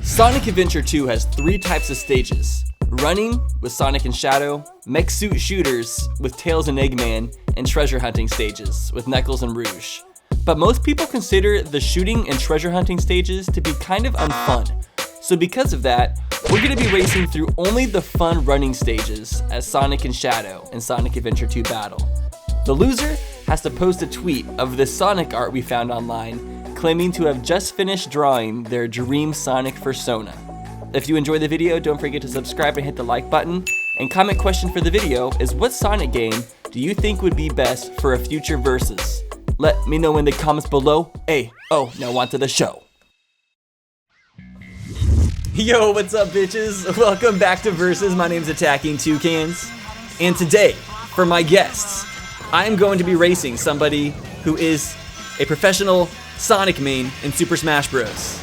Sonic Adventure 2 has 3 types of stages. Running with Sonic and Shadow, mech suit shooters with Tails and Eggman, and treasure hunting stages with Knuckles and Rouge. But most people consider the shooting and treasure hunting stages to be kind of unfun. So because of that, we're going to be racing through only the fun running stages as Sonic and Shadow in Sonic Adventure 2 Battle. The loser has to post a tweet of the Sonic art we found online, claiming to have just finished drawing their dream Sonic fursona. If you enjoyed the video, don't forget to subscribe and hit the like button. And comment question for the video is, what Sonic game do you think would be best for a future Versus? Let me know in the comments below. Now on to the show. Yo, what's up bitches? Welcome back to Versus. My name's AttackingTucans. And today, for my guests, I'm going to be racing somebody who is a professional Sonic main in Super Smash Bros.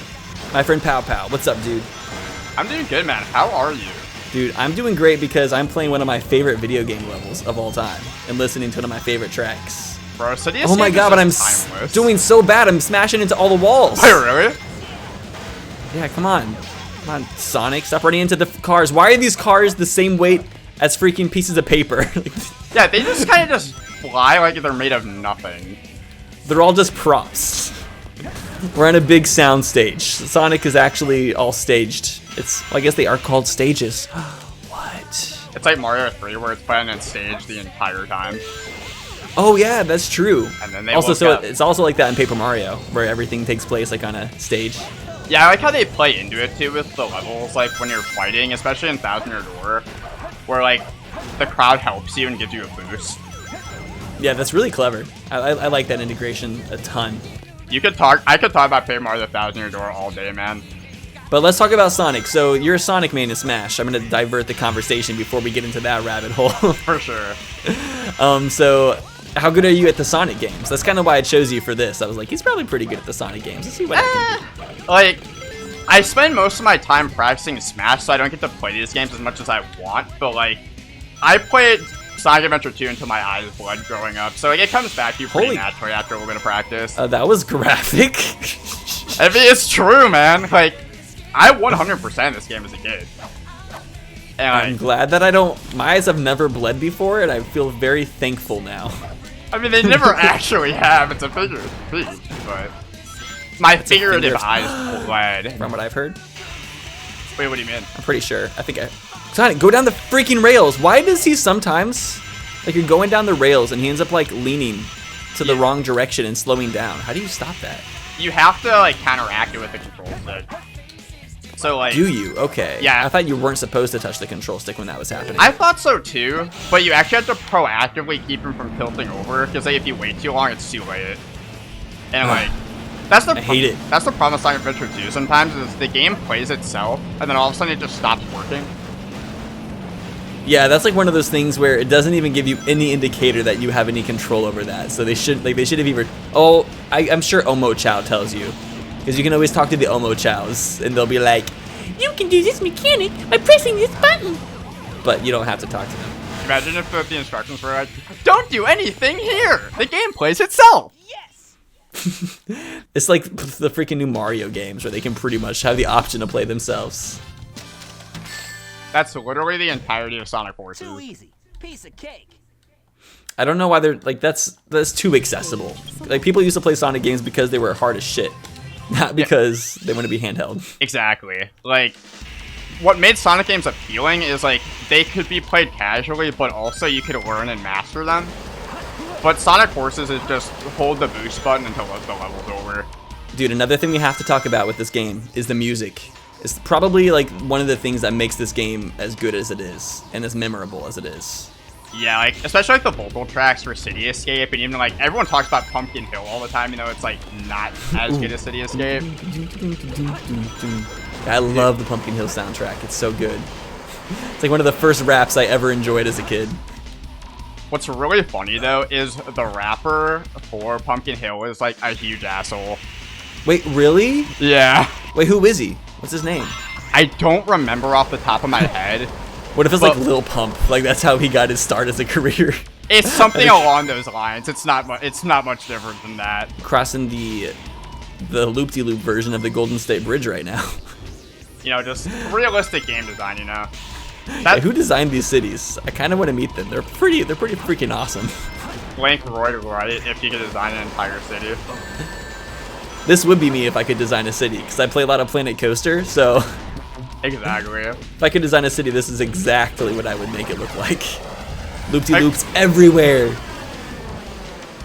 My friend Powpow. What's up, dude? I'm doing good, man. How are you? Dude, I'm doing great because I'm playing one of my favorite video game levels of all time and listening to one of my favorite tracks. Bro, City Oh my god, but I'm doing so bad. I'm smashing into all the walls. Oh, really? Yeah, come on. Come on, Sonic. Stop running into the cars. Why are these cars the same weight as freaking pieces of paper? Yeah, they just kind of just fly like they're made of nothing. They're all just props. We're on a big sound stage. Sonic is actually all staged. Well, I guess they are called stages. What? It's like Mario 3 where it's playing on stage the entire time. Oh yeah, that's true. And then they also, woke up. it's also like that in Paper Mario, where everything takes place like on a stage. Yeah, I like how they play into it too with the levels, like when you're fighting, especially in Thousand Year Door, where like the crowd helps you and gives you a boost. Yeah, that's really clever. I like that integration a ton. I could talk about Paper Mario the Thousand Year Door all day, man. But let's talk about Sonic. So you're a Sonic main in Smash. I'm gonna divert the conversation before we get into that rabbit hole. For sure. So how good are you at the Sonic games? That's kind of why I chose you for this. I was like, he's probably pretty good at the Sonic games. Let's see what I can do. Like, I spend most of my time practicing Smash, so I don't get to play these games as much as I want. But like, I played Sonic Adventure 2 until my eyes bled growing up, so like, it comes back to you pretty naturally after a little bit of practice. That was graphic. I mean, it's true, man. Like, I 100% this game as a kid. And I'm glad that my eyes have never bled before, and I feel very thankful now. I mean, they never actually have. It's a figure of speech, but my figurative eyes bled. From what I've heard. Wait, what do you mean? I'm pretty sure. Sonic, go down the freaking rails. Why does he sometimes, like, you're going down the rails and he ends up like leaning to the wrong direction and slowing down? How do you stop that? You have to like counteract it with the control stick. So like, do you? Okay. Yeah. I thought you weren't supposed to touch the control stick when that was happening. I thought so too, but you actually have to proactively keep him from tilting over, because like, if you wait too long, it's too late. And like, I hate it. That's the problem with Sonic Adventure 2 sometimes, is the game plays itself, and then all of a sudden it just stops working. Yeah, that's like one of those things where it doesn't even give you any indicator that you have any control over that. So they should have either. Oh, I'm sure Omo Chow tells you, because you can always talk to the Omo Chows, and they'll be like, "You can do this mechanic by pressing this button," but you don't have to talk to them. Imagine if the instructions were like, "Don't do anything here. The game plays itself." Yes. It's like the freaking new Mario games where they can pretty much have the option to play themselves. That's literally the entirety of Sonic Forces. Too easy. Piece of cake. I don't know why they're like, that's too accessible. Like, people used to play Sonic games because they were hard as shit, not because they want to be handheld. Exactly. Like, what made Sonic games appealing is like they could be played casually, but also you could learn and master them. But Sonic Forces is just hold the boost button until the level's over. Dude, another thing we have to talk about with this game is the music. It's probably like one of the things that makes this game as good as it is and as memorable as it is. Yeah, like especially like the vocal tracks for City Escape, and even like everyone talks about Pumpkin Hill all the time. You know, it's like not as good as City Escape. I love the Pumpkin Hill soundtrack. It's so good. It's like one of the first raps I ever enjoyed as a kid. What's really funny though is the rapper for Pumpkin Hill is like a huge asshole. Wait, really? Yeah. Wait, who is he? What's his name? I don't remember off the top of my head. What if it's like Lil Pump? Like, that's how he got his start as a career. It's something along those lines. It's not much different than that. Crossing the loop-de-loop version of the Golden State Bridge right now. You know, just realistic game design, you know. Yeah, who designed these cities? I kind of want to meet them. They're pretty freaking awesome. Blank Roy right if you could design an entire city. This would be me if I could design a city, because I play a lot of Planet Coaster, so... Exactly. If I could design a city, this is exactly what I would make it look like. Loop-de-loops everywhere.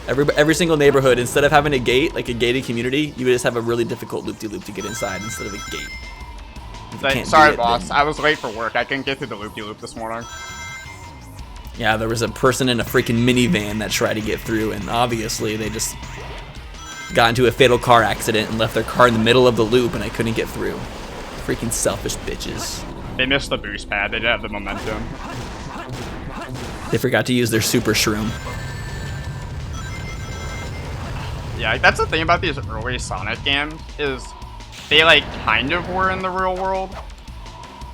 Every single neighborhood, instead of having a gate, like a gated community, you would just have a really difficult loop-de-loop to get inside instead of a gate. Sorry, boss. I was late for work. I couldn't get through the loop-de-loop this morning. Yeah, there was a person in a freaking minivan that tried to get through, and obviously they just got into a fatal car accident and left their car in the middle of the loop, and I couldn't get through. Freaking selfish bitches. They missed the boost pad. They didn't have the momentum. They forgot to use their super shroom. Yeah, that's the thing about these early Sonic games, is they, like, kind of were in the real world.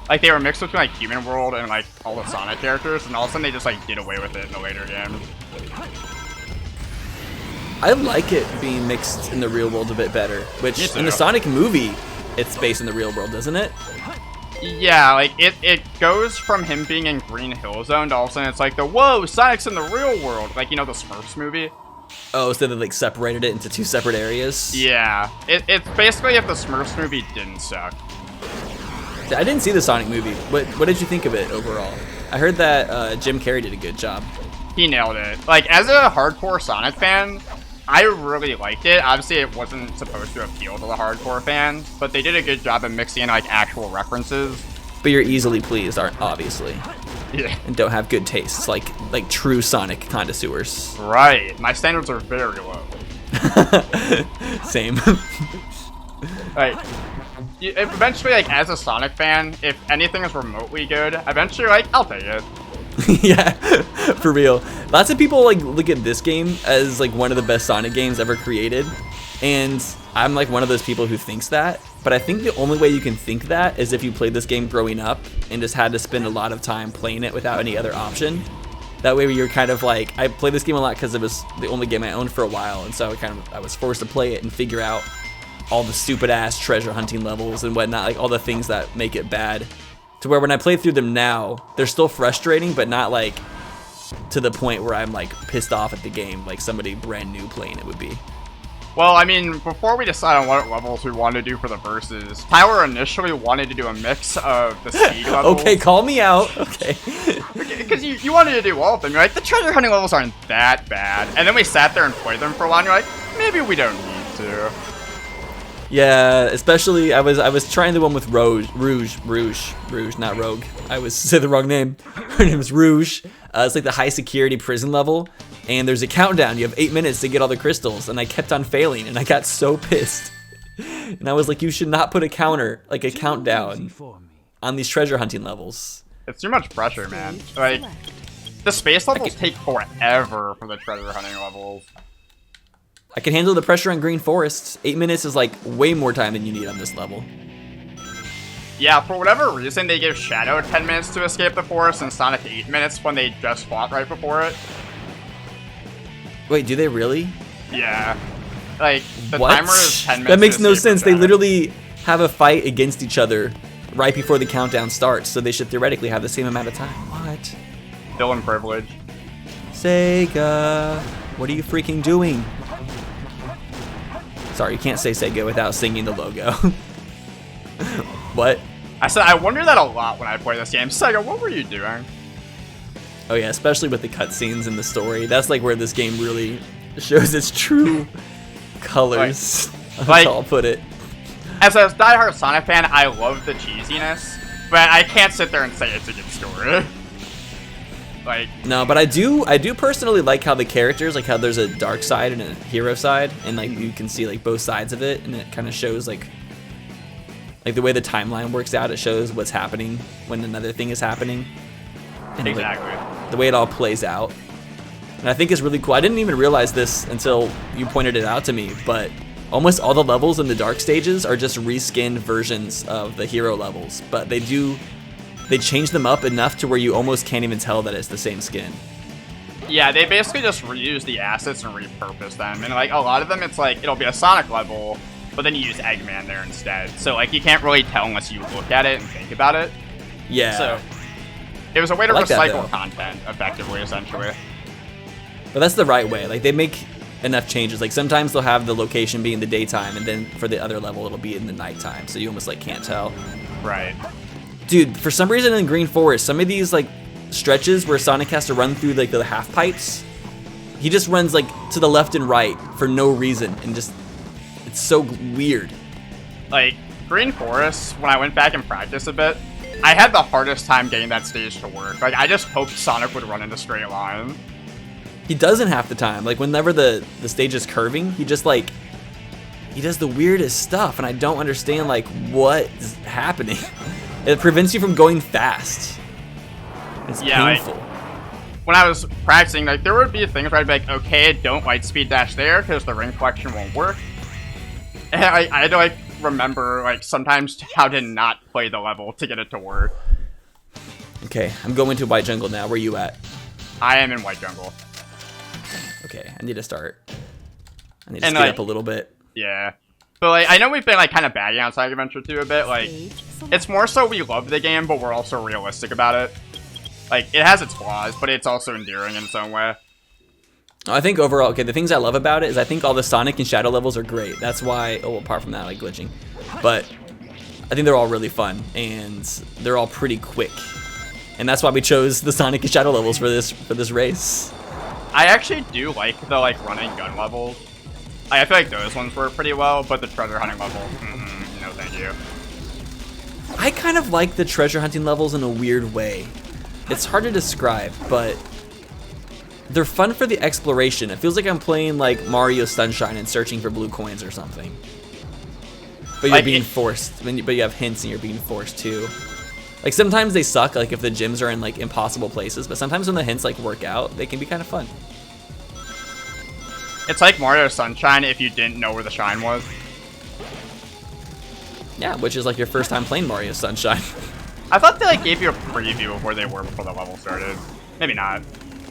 Like, they were mixed between, like, human world and, like, all the Sonic characters, and all of a sudden they just, like, did away with it in the later games. I like it being mixed in the real world a bit better, which in the Sonic movie, it's based in the real world, doesn't it? Yeah, like, it goes from him being in Green Hill Zone to all of a sudden it's like whoa, Sonic's in the real world. Like, you know, the Smurfs movie? Oh, so they, like, separated it into two separate areas? Yeah. It's basically if the Smurfs movie didn't suck. I didn't see the Sonic movie. What did you think of it overall? I heard that Jim Carrey did a good job. He nailed it. Like, as a hardcore Sonic fan, I really liked it. Obviously, it wasn't supposed to appeal to the hardcore fans, but they did a good job of mixing in, like, actual references. But you're easily pleased, obviously. Yeah. And don't have good tastes, like true Sonic connoisseurs. Right. My standards are very low. Same. Like, eventually, like, as a Sonic fan, if anything is remotely good, eventually, like, I'll take it. Yeah, for real. Lots of people, like, look at this game as, like, one of the best Sonic games ever created. And I'm, like, one of those people who thinks that. But I think the only way you can think that is if you played this game growing up and just had to spend a lot of time playing it without any other option. That way you're kind of like, I played this game a lot because it was the only game I owned for a while, and so I was forced to play it and figure out all the stupid ass treasure hunting levels and whatnot, like all the things that make it bad. To where when I play through them now, they're still frustrating, but not like to the point where I'm like pissed off at the game like somebody brand new playing it would be. Well, I mean, before we decide on what levels we want to do for the verses, Tyler initially wanted to do a mix of the speed levels. Okay, call me out. Okay. Because you wanted to do all of them. You're like, the treasure hunting levels aren't that bad. And then we sat there and played them for a while, and you're like, maybe we don't need to. Yeah, especially I was trying the one with Rouge, not Rogue. I was said the wrong name. Her name is Rouge. It's like the high security prison level, and there's a countdown. You have 8 minutes to get all the crystals, and I kept on failing, and I got so pissed. And I was like, you should not put a counter, like a countdown, on these treasure hunting levels. It's too much pressure, man. Like, the space levels take forever for the treasure hunting levels. I can handle the pressure on Green Forest. 8 minutes is like way more time than you need on this level. Yeah, for whatever reason, they give Shadow 10 minutes to escape the forest and Sonic 8 minutes when they just fought right before it. Wait, do they really? Yeah. Like, the what? timer is 10 minutes. That makes to no escape sense. the They shadow. literally have a fight against each other right before the countdown starts, so they should theoretically have the same amount of time. What? Villain privilege. Sega, what are you freaking doing? Sorry, you can't say Sega without singing the logo. What? I said, I wonder that a lot when I play this game. Sega, what were you doing? Oh yeah, especially with the cutscenes and the story. That's like where this game really shows its true colors. That's how I'll put it. As a diehard Sonic fan, I love the cheesiness, but I can't sit there and say it's a good story. Like, no, but I do personally like how the characters, like how there's a dark side and a hero side, and like you can see like both sides of it, and it kind of shows like the way the timeline works out. It shows what's happening when another thing is happening. And exactly. Like, the way it all plays out. And I think it's really cool. I didn't even realize this until you pointed it out to me, but almost all the levels in the dark stages are just reskinned versions of the hero levels, but they change them up enough to where you almost can't even tell that it's the same skin. Yeah, they basically just reuse the assets and repurpose them. And like a lot of them, it's like, it'll be a Sonic level, but then you use Eggman there instead. So like you can't really tell unless you look at it and think about it. Yeah. So it was a way to I like that, recycle though. content effectively, essentially. But that's the right way. Like, they make enough changes. Like, sometimes they'll have the location be in the daytime, and then for the other level, it'll be in the nighttime. So you almost, like, can't tell. Right. Dude, for some reason in Green Forest, some of these, like, stretches where Sonic has to run through, like, the half pipes, he just runs, like, to the left and right for no reason. And just, it's so weird. Like, Green Forest, when I went back and practiced a bit, I had the hardest time getting that stage to work. Like, I just hoped Sonic would run in a straight line. He doesn't half the time. Like, whenever the stage is curving, he just, like, he does the weirdest stuff, and I don't understand, like, what's happening. It prevents you from going fast. It's painful. When I was practicing, like, there would be things where I'd be like, okay, don't light speed dash there, because the ring collection won't work. And I had to, like, remember, like, sometimes how to not play the level to get it to work. Okay, I'm going to White Jungle now. Where you at? I am in White Jungle. Okay, I need to start. I need to And, speed like, up a little bit. Yeah. But, like, I know we've been, like, kind of bagging on Sonic Adventure 2 a bit. Like, it's more so we love the game, but we're also realistic about it. Like, it has its flaws, but it's also endearing in its own way. I think overall, okay, the things I love about it is I think all the Sonic and Shadow levels are great. That's why, oh, apart from that, like glitching. But I think they're all really fun, and they're all pretty quick. And that's why we chose the Sonic and Shadow levels for this race. I actually do like the, like, run and gun levels. I feel like those ones work pretty well, but the treasure hunting level, no thank you. I kind of like the treasure hunting levels in a weird way. It's hard to describe, but they're fun for the exploration. It feels like I'm playing like Mario Sunshine and searching for blue coins or something. But you're Like being forced. But you have hints and you're being forced too. Like sometimes they suck, like if the gyms are in like impossible places, but sometimes when the hints like work out, they can be kind of fun. It's like Mario Sunshine if you didn't know where the shine was. Yeah, which is like your first time playing Mario Sunshine. I thought they, like, gave you a preview of where they were before the level started. Maybe not.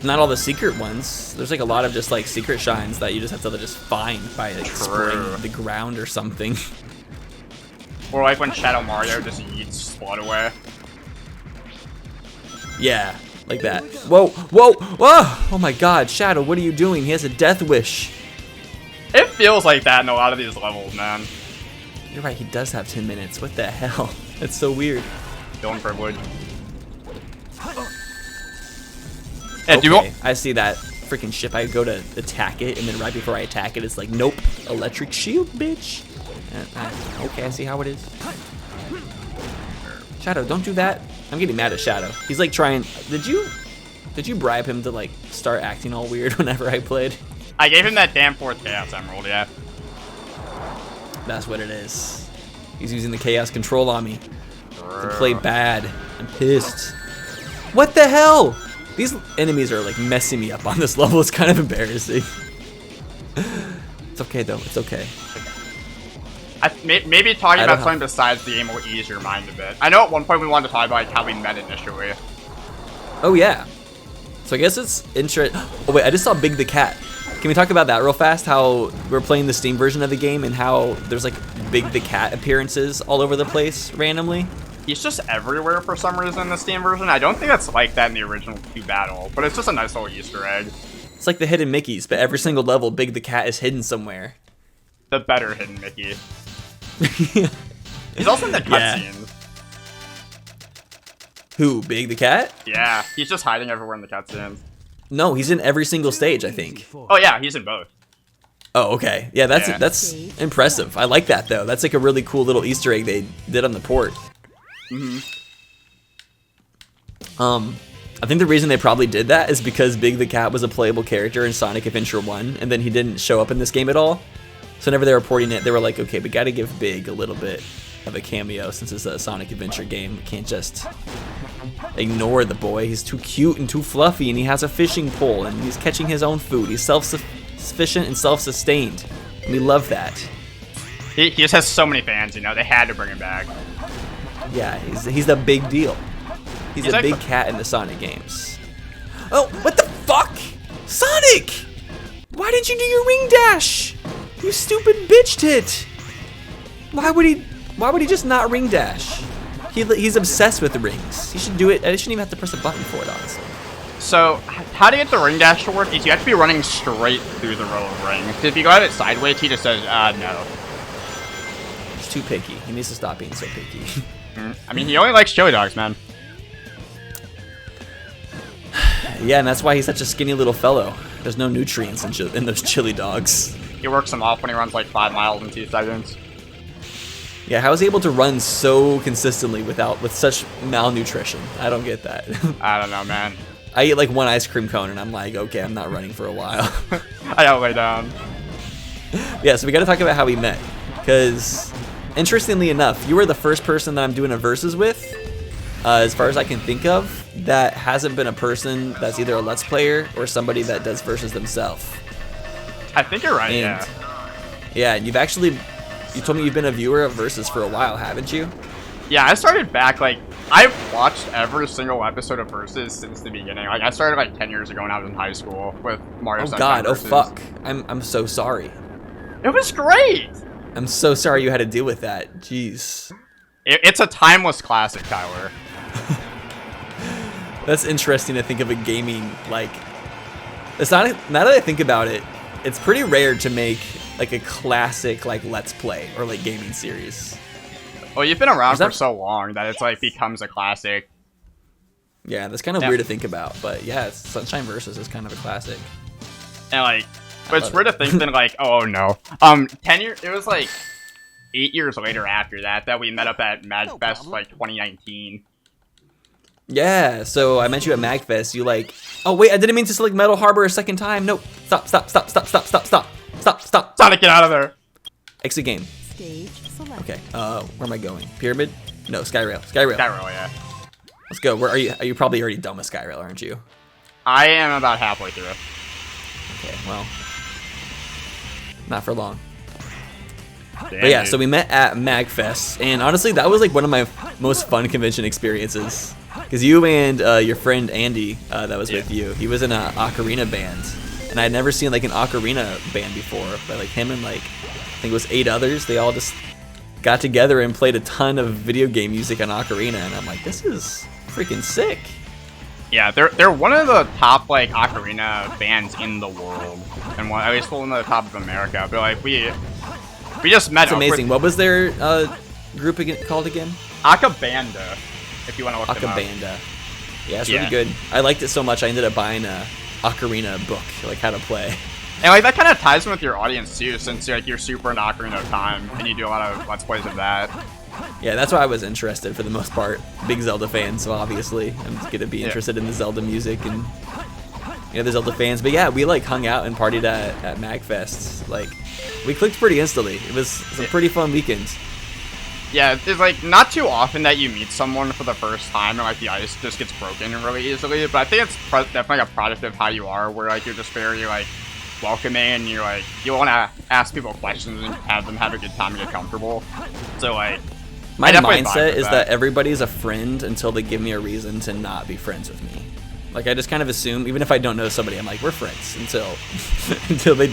Not all the secret ones. There's like a lot of just like secret shines that you just have to just find by like spraying the ground or something. Or like when Shadow Mario just eats Splat away. Yeah, like that. Whoa, whoa, whoa! Oh my god, Shadow, what are you doing? He has a death wish. It feels like that in a lot of these levels, man. You're right, he does have 10 minutes. What the hell? That's so weird. Feeling privilege. Yeah, do you Okay, I see that freaking ship. I go to attack it, and then right before I attack it, it's like, nope, electric shield, bitch. Okay, I see how it is. Shadow, don't do that. I'm getting mad at Shadow. He's like trying. Did you bribe him to like start acting all weird whenever I played? I gave him that damn 4th Chaos Emerald, yeah. That's what it is. He's using the Chaos Control on me to play bad. I'm pissed. What the hell? These enemies are like messing me up on this level. It's kind of embarrassing. It's okay though. It's okay. Maybe talking about something besides the game will ease your mind a bit. I know at one point we wanted to talk about like how we met initially. Oh yeah. So I guess it's interesting. Oh wait, I just saw Big the Cat. Can we talk about that real fast? How we're playing the Steam version of the game and how there's like Big the Cat appearances all over the place randomly. He's just everywhere for some reason in the Steam version. I don't think that's like that in the original 2 battle, but it's just a nice little Easter egg. It's like the hidden Mickeys, but every single level, Big the Cat is hidden somewhere. The better hidden Mickey. He's also in the cutscenes. Who, Big the Cat? Yeah, he's just hiding everywhere in the cutscenes. No, he's in every single stage, I think. Oh yeah, he's in both. Oh, okay. Yeah, that's impressive. I like that though. That's like a really cool little Easter egg they did on the port. I think the reason they probably did that is because Big the Cat was a playable character in Sonic Adventure 1, and then he didn't show up in this game at all. So whenever they were porting it, they were like, okay, we gotta give Big a little bit of a cameo since it's a Sonic Adventure game. We can't just ignore the boy. He's too cute and too fluffy, and he has a fishing pole, and he's catching his own food. He's self-sufficient and self-sustained. And we love that. He just has so many fans, you know, they had to bring him back. Yeah, he's a big deal. He's a like big cat in the Sonic games. Oh, what the fuck? Sonic! Why didn't you do your wing dash? You stupid bitch tit! Why would he just not ring dash? He's obsessed with the rings. He should do it. I shouldn't even have to press a button for it, honestly. So, how to get the ring dash to work is you have to be running straight through the row of rings. If you go at it sideways, he just says, no. He's too picky. He needs to stop being so picky. I mean, he only likes chili dogs, man. Yeah, and that's why he's such a skinny little fellow. There's no nutrients in those chili dogs. He works them off when he runs like 5 miles in 2 seconds. Yeah, how is he able to run so consistently with such malnutrition? I don't get that. I don't know, man. I eat like 1 ice cream cone and I'm like, okay, I'm not running for a while. I gotta lay down. Yeah, so we gotta talk about how we met. Because, interestingly enough, you were the first person that I'm doing a versus with, as far as I can think of, that hasn't been a person that's either a Let's Player or somebody that does versus themselves. I think you're right, and, yeah. Yeah, and you told me you've been a viewer of versus for a while, haven't you? Yeah, I started back, like, I've watched every single episode of Versus since the beginning. Like, I started like 10 years ago when I was in high school with Mario Sunshine God, Versus. oh fuck. I'm so sorry. It was great! I'm so sorry you had to deal with that. Jeez. It's a timeless classic, Tyler. That's interesting to think of a gaming, like... It's not, now that I think about it, it's pretty rare to make, like, a classic, like, Let's Play or, like, gaming series. Well, you've been around for so long that it's, like, becomes a classic. Yeah, that's kind of weird to think about, but yeah, Sunshine Versus is kind of a classic. And, like, but it's weird to think that, like, oh, no. 10 years, it was, like, 8 years later after that we met up at MagFest, like, 2019. Yeah, so I met you at MagFest. You like, oh wait, I didn't mean to select Metal Harbor a second time. Nope. Stop. Sonic, get out of there. Exit game. Stage select. Okay. Where am I going? Pyramid? No, Skyrail. Skyrail, yeah. Let's go. Where are you? Are you probably already done with Skyrail, aren't you? I am about halfway through. Okay. Well, not for long. Damn, But yeah, dude. so we met at MagFest, and honestly, that was like one of my most fun convention experiences. Because you and your friend Andy, that was with you, he was in an ocarina band, and I had never seen like an ocarina band before. But like him and like I think it was 8 others, they all just got together and played a ton of video game music on ocarina, and I'm like, this is freaking sick. Yeah, they're one of the top like ocarina bands in the world, and at least one of the top of America. But like we just met. That's amazing. What was their group called again? Akabanda, if you want to look them up. Akabanda. Yeah, it's really good. I liked it so much I ended up buying a ocarina book, like how to play. And like that kind of ties in with your audience too, since like you're super into Ocarina of Time and you do a lot of Let's Plays of that. Yeah, that's why I was interested for the most part. Big Zelda fan, so obviously I'm gonna be interested in the Zelda music and the Zelda fans. But yeah, we like hung out and partied at MagFest. Like we clicked pretty instantly. It was a pretty fun weekend. Yeah, it's like not too often that you meet someone for the first time and like the ice just gets broken really easily. But I think it's definitely a product of how you are, where like you're just very like welcoming and you're like you want to ask people questions and have them have a good time and get comfortable. So like my mindset is that everybody's a friend until they give me a reason to not be friends with me. Like I just kind of assume, even if I don't know somebody, I'm like, we're friends until they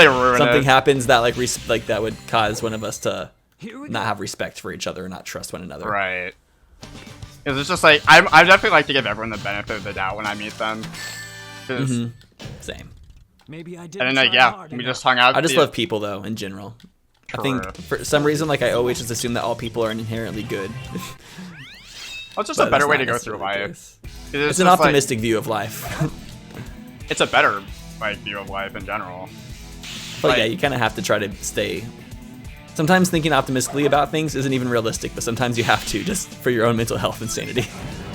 ruin something happens that like that would cause one of us to not have respect for each other and not trust one another. Right. Because it's just like I definitely like to give everyone the benefit of the doubt when I meet them. Same. Maybe I did. And then like we just hung out. I just love people though in general. True. I think for some reason like I always just assume that all people are inherently good. Well, it's just a better way to go through life. It's an optimistic view of life. It's a better like view of life in general. But like, yeah, you kind of have to try to stay. Sometimes thinking optimistically about things isn't even realistic, but sometimes you have to just for your own mental health and sanity.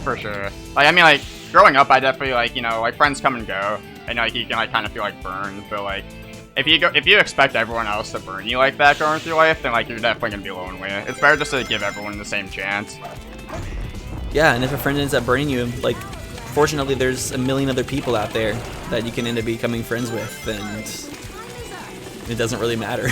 For sure. Like I mean, like growing up, I definitely like like friends come and go, and like you can like kind of feel like burned. But like if you expect everyone else to burn you like that going through life, then like you're definitely gonna be lonely. It's better just to give everyone the same chance. Yeah, and if a friend ends up burning you, like, fortunately there's a million other people out there that you can end up becoming friends with, and it doesn't really matter.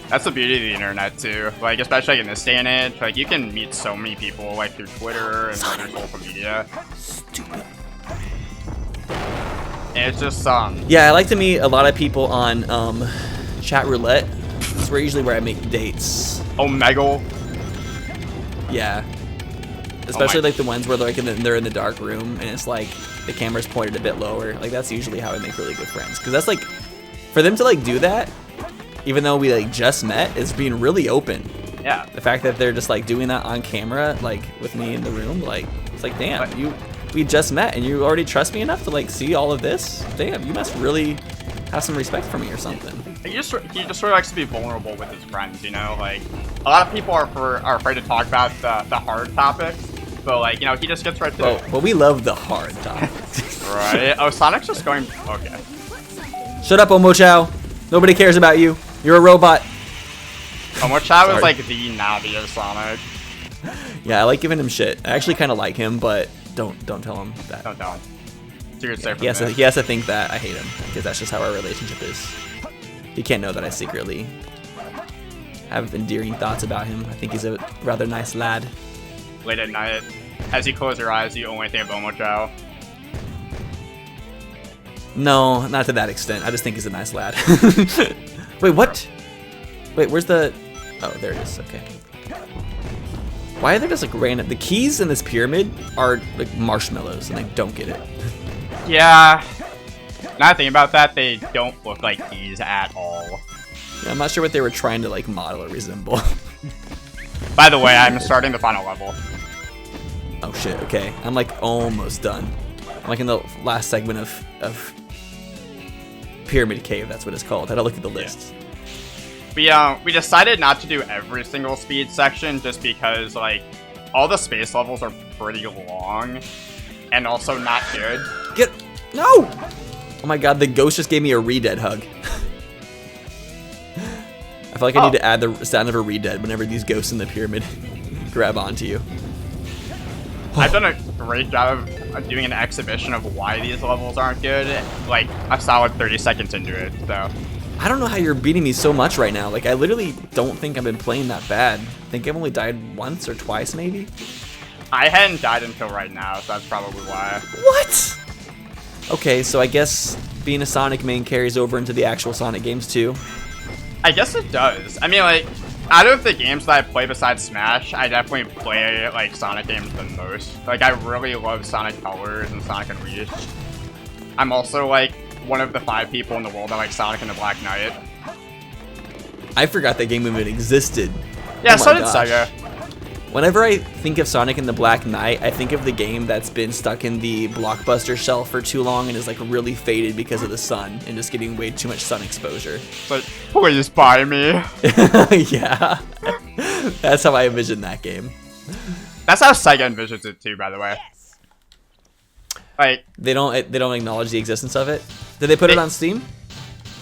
That's the beauty of the internet, too. Like, especially in this day and age, like, you can meet so many people, like, through Twitter and other social media. Stupid. And it's just, Yeah, I like to meet a lot of people on, chat roulette. It's usually where I make dates. Omegle. Yeah. Especially like the ones where they're in the dark room and it's like the camera's pointed a bit lower. Like that's usually how I make really good friends. Because that's like, for them to like do that, even though we like just met, is being really open. Yeah. The fact that they're just like doing that on camera, like with me in the room, like it's like, damn, we just met and you already trust me enough to like see all of this. Damn, you must really have some respect for me or something. He just sort of likes to be vulnerable with his friends, you know. Like a lot of people are afraid to talk about the hard topics, but like you know he just gets right to it. But we love the hard topics. Right? Oh, Sonic's just going. Okay. Shut up, Omochao. Nobody cares about you. You're a robot. Omochao is like the Navi of Sonic. Yeah, I like giving him shit. I actually kind of like him, but don't tell him that. Don't tell him. Secret safe He has to think that I hate him because that's just how our relationship is. He can't know that I secretly have endearing thoughts about him. I think he's a rather nice lad. Late at night, as you close your eyes, you only think of Omochao. No, not to that extent. I just think he's a nice lad. Wait, what? Wait, where's the... Oh, there it is. Okay. Why are there just like random... The keys in this pyramid are like marshmallows and I don't get it. Yeah. Now thinking about that, they don't look like keys at all. Yeah, I'm not sure what they were trying to like model or resemble. By the way, I'm starting the final level. Oh shit, okay. I'm like almost done. I'm like in the last segment of Pyramid Cave, that's what it's called. I had to look at the list. We decided not to do every single speed section just because like all the space levels are pretty long and also not good. No! Oh my god, the ghost just gave me a re-dead hug. I feel like I need to add the sound of a re-dead whenever these ghosts in the pyramid grab onto you. I've done a great job of doing an exhibition of why these levels aren't good, like a solid 30 seconds into it, so. I don't know how you're beating me so much right now. Like, I literally don't think I've been playing that bad. I think I've only died once or twice, maybe? I hadn't died until right now, so that's probably why. What? Okay, so I guess being a Sonic main carries over into the actual Sonic games, too. I guess it does. I mean, like, out of the games that I play besides Smash, I definitely play, like, Sonic games the most. Like, I really love Sonic Colors and Sonic Unleashed. I'm also, like, one of the 5 people in the world that like Sonic and the Black Knight. I forgot that game even existed. Yeah, so did Sega. Whenever I think of Sonic and the Black Knight, I think of the game that's been stuck in the Blockbuster shelf for too long and is like really faded because of the sun and just getting way too much sun exposure. But please buy me. Yeah. That's how I envision that game. That's how Sega envisions it too, by the way. Like they don't acknowledge the existence of it. Did they put it on Steam?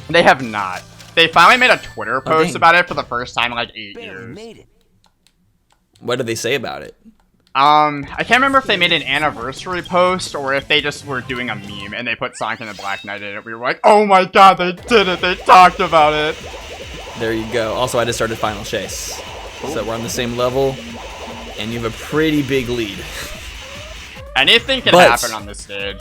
They have not. They finally made a Twitter post about it for the first time in like 8 years. Made it. What did they say about it? I can't remember if they made an anniversary post or if they just were doing a meme and they put Sonic and the Black Knight in it. We were like, oh my god, they did it! They talked about it! There you go. Also, I just started Final Chase. So we're on the same level, and you have a pretty big lead. Anything can happen on this stage.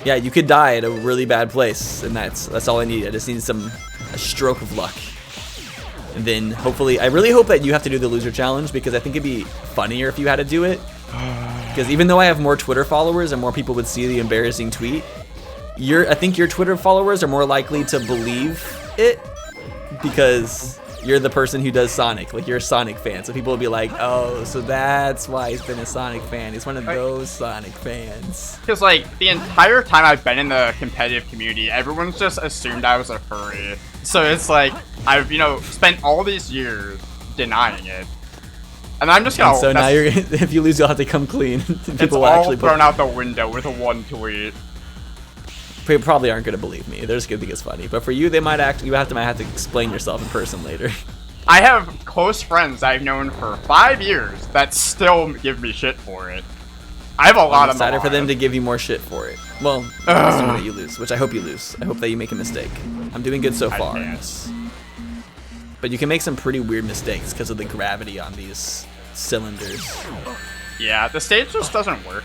Yeah, you could die at a really bad place, and that's all I need. I just need a stroke of luck. And then hopefully, I really hope that you have to do the loser challenge because I think it'd be funnier if you had to do it. Because even though I have more Twitter followers and more people would see the embarrassing tweet, I think your Twitter followers are more likely to believe it because you're the person who does Sonic. Like, you're a Sonic fan. So people will be like, oh, so that's why he's been a Sonic fan. He's one of those Sonic fans. Because, like, the entire time I've been in the competitive community, everyone's just assumed I was a furry. So it's like, I've, spent all these years denying it. And I'm just gonna... And so now if you lose, you'll have to come clean. People it's will all actually thrown out the window with one tweet. People probably aren't gonna believe me. They're just gonna think it's funny. But for you, you might have to explain yourself in person later. I have close friends I've known for 5 years that still give me shit for it. I have a lot of them. It's for them to give you more shit for it. Well, assuming that you lose, which I hope you lose. I hope that you make a mistake. I'm doing good so far. But you can make some pretty weird mistakes because of the gravity on these cylinders. Yeah, the stage just doesn't work.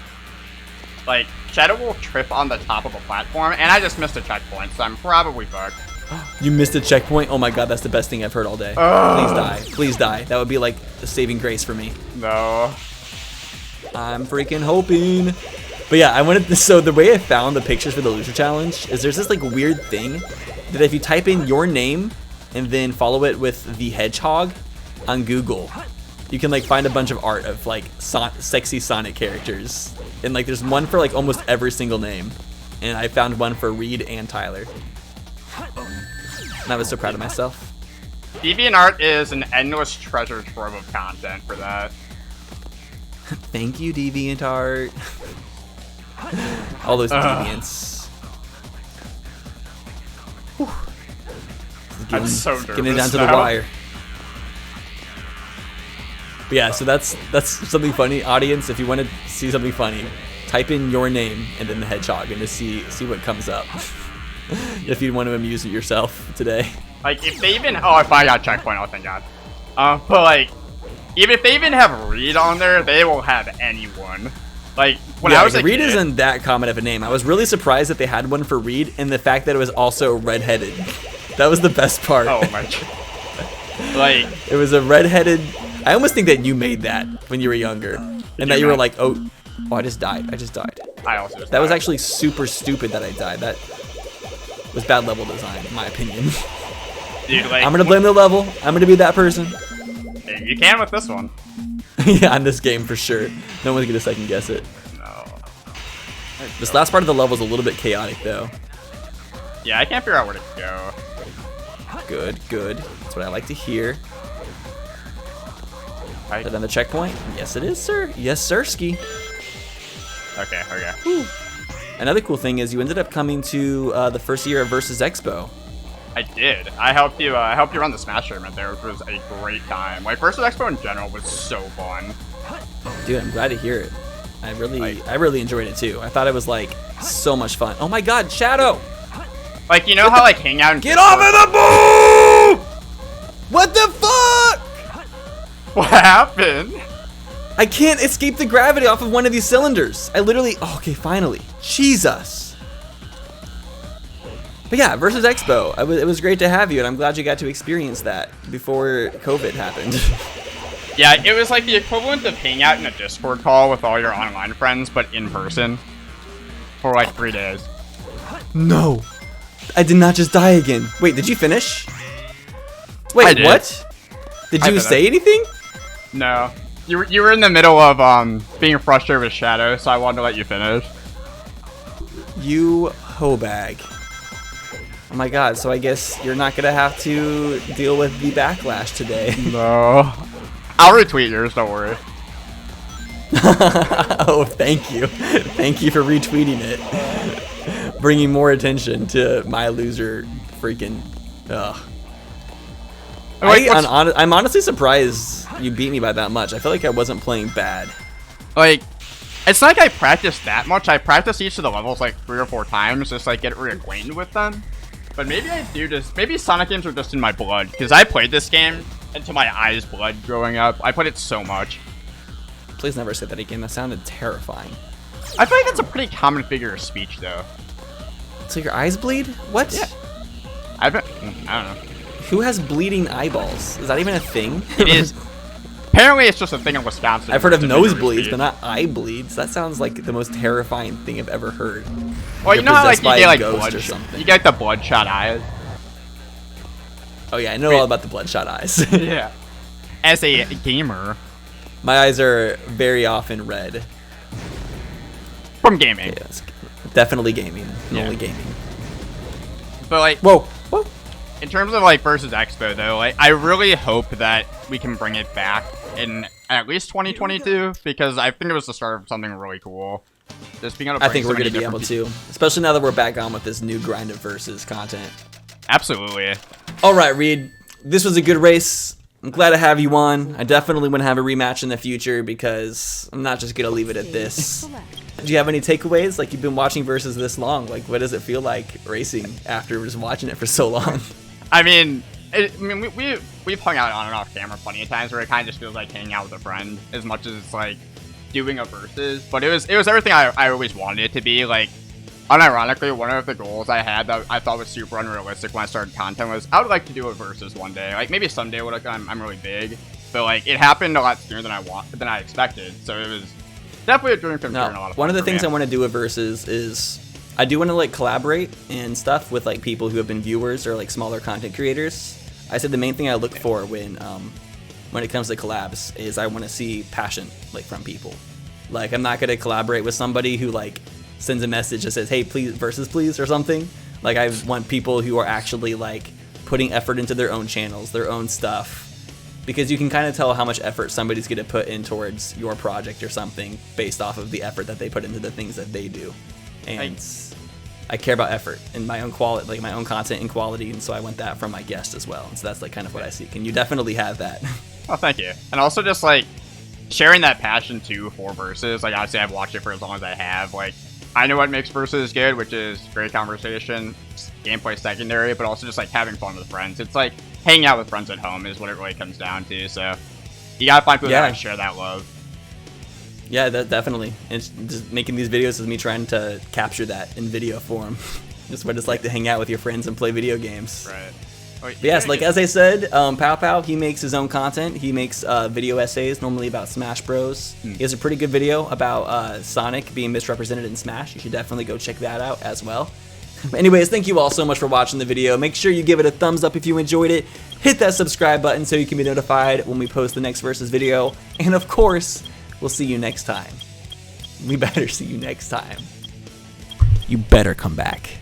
Like, Shadow will trip on the top of a platform, and I just missed a checkpoint, so I'm probably fucked. You missed a checkpoint? Oh my god, that's the best thing I've heard all day. Please die. Please die. That would be like the saving grace for me. No. I'm freaking hoping. But yeah, I wanted to, so the way I found the pictures for the loser challenge is there's this like weird thing that if you type in your name and then follow it with the hedgehog on Google, you can like find a bunch of art of like sexy Sonic characters. And like there's one for like almost every single name. And I found one for Reed and Tyler. And I was so proud of myself. DeviantArt is an endless treasure trove of content for that. Thank you, DeviantArt. All those deviants. I'm so nervous getting it down to the wire. But yeah, so that's something funny. Audience, if you want to see something funny, type in your name and then the hedgehog and just see what comes up. If you want to amuse yourself today. Like, if they even... Oh, if I got checkpoint, oh, thank God. But, like, even if they even have Reed on there, they will have anyone. Like, when I was a Reed kid... isn't that common of a name. I was really surprised that they had one for Reed, and the fact that it was also redheaded. That was the best part. Oh, my God. Like... It was a redheaded... I almost think that you made that when you were younger. And that you were like, oh, I just died. I just died. I also just That was died. actually super stupid that I died. That was bad level design, in my opinion. Dude, like... I'm gonna blame the level. I'm gonna be that person. You can with this one. Yeah, in this game for sure. No one's gonna second guess it. No. This last part of the level is a little bit chaotic though. Yeah, I can't figure out where to go. Good, good. That's what I like to hear. Right. Is that on the checkpoint? Yes, it is, sir. Yes, sirski. Okay, okay. Another cool thing is you ended up coming to the first year of Versus Expo. I did. I helped you run the Smash tournament there, which was a great time. Like, Versus Expo in general was so fun. Dude, I'm glad to hear it. I really enjoyed it too. I thought it was like so much fun. Oh my God, Shadow! Like, you know how like hang out and Get off of the boom! What the fuck? What happened? I can't escape the gravity off of one of these cylinders. I literally, oh, okay, finally. Jesus. But yeah, Versus Expo. It was great to have you, and I'm glad you got to experience that before COVID happened. Yeah, it was like the equivalent of hanging out in a Discord call with all your online friends, but in person. For like 3 days. No. I did not just die again. Wait, did you finish? Wait, what? Did you say anything? No. You were in the middle of being frustrated with Shadow, so I wanted to let you finish. You hoe bag. Oh my God, so I guess you're not gonna have to deal with the backlash today. No. I'll retweet yours, don't worry. Oh, thank you. Thank you for retweeting it. Bringing more attention to my loser freaking... Ugh. I'm honestly surprised you beat me by that much. I feel like I wasn't playing bad. Like, it's not like I practiced that much. I practiced each of the levels like 3 or 4 times, just like get reacquainted with them. But maybe I do just... Maybe Sonic games are just in my blood, because I played this game into my eyes' blood growing up. I played it so much. Please never say that again. That sounded terrifying. I feel like that's a pretty common figure of speech, though. So your eyes bleed? What? Yeah. I don't know. Who has bleeding eyeballs? Is that even a thing? It is. Apparently, it's just a thing in Wisconsin. I've heard of nosebleeds, but not eye bleeds. That sounds like the most terrifying thing I've ever heard. Well, you know how like you get like blood or something. You get the bloodshot eyes. Oh yeah, I know all about the bloodshot eyes. Yeah. As a gamer. My eyes are very often red. From gaming. Yes, definitely gaming. Yeah. Only gaming. But like, whoa. In terms of like Versus Expo though, like I really hope that we can bring it back in at least 2022 because I think it was the start of something really cool. Just being able to I think we're going to be able to, especially now that we're back on with this new grind of Versus content. Absolutely. All right, Reed, this was a good race. I'm glad to have you on. I definitely want to have a rematch in the future because I'm not just going to leave it at this. Do you have any takeaways? Like, you've been watching Versus this long. Like, what does it feel like racing after just watching it for so long? I mean, we've hung out on and off camera plenty of times where it kind of just feels like hanging out with a friend as much as it's like doing a Versus. But it was everything I always wanted it to be. Like, unironically, one of the goals I had that I thought was super unrealistic when I started content was I would like to do a versus one day. Like maybe someday I'm really big, but like it happened a lot sooner than I expected. So it was definitely a dream come true. Now, one of the things I want to do with versus is I do want to like collaborate and stuff with like people who have been viewers or like smaller content creators. I said the main thing I look for when it comes to collabs is I want to see passion like from people. Like I'm not gonna collaborate with somebody who like sends a message that says, "Hey, please versus please" or something. Like I want people who are actually like putting effort into their own channels, their own stuff, because you can kind of tell how much effort somebody's gonna put in towards your project or something based off of the effort that they put into the things that they do. And I care about effort and my own quality, like my own content and quality, and so I want that from my guest as well. And so that's like kind of what I seek, and you definitely have that. Oh, thank you. And also just like sharing that passion too for versus. Like obviously I've watched it for as long as I have. Like I know what makes versus good, which is great conversation, gameplay secondary, but also just like having fun with friends. It's like hanging out with friends at home is what it really comes down to. So you gotta find people that like, share that love. Yeah, definitely. It's just making these videos is me trying to capture that in video form. Just what it's like to hang out with your friends and play video games. Right. But yes, like as I said, Powpow, he makes his own content. He makes video essays, normally about Smash Bros. He has a pretty good video about Sonic being misrepresented in Smash. You should definitely go check that out as well. But anyways, thank you all so much for watching the video. Make sure you give it a thumbs up if you enjoyed it. Hit that subscribe button so you can be notified when we post the next Versus video. And of course, we'll see you next time. We better see you next time. You better come back.